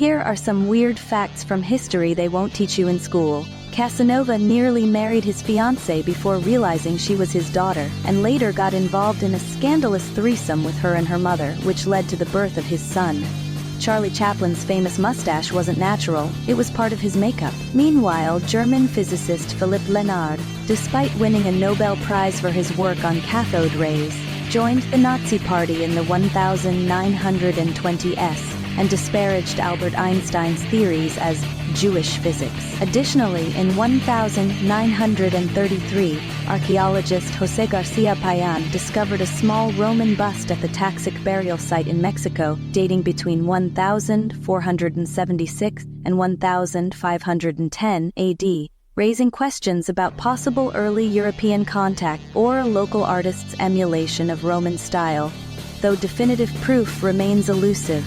Here are some weird facts from history they won't teach you in school. Casanova nearly married his fiancée before realizing she was his daughter, and later got involved in a scandalous threesome with her and her mother, which led to the birth of his son. Charlie Chaplin's famous mustache wasn't natural, it was part of his makeup. Meanwhile, German physicist Philipp Lenard, despite winning a Nobel Prize for his work on cathode rays, joined the Nazi Party in the 1920s and disparaged Albert Einstein's theories as Jewish physics. Additionally, in 1933, archaeologist José García Payán discovered a small Roman bust at the Taxic burial site in Mexico, dating between 1476 and 1510 AD, raising questions about possible early European contact or a local artist's emulation of Roman style, though definitive proof remains elusive.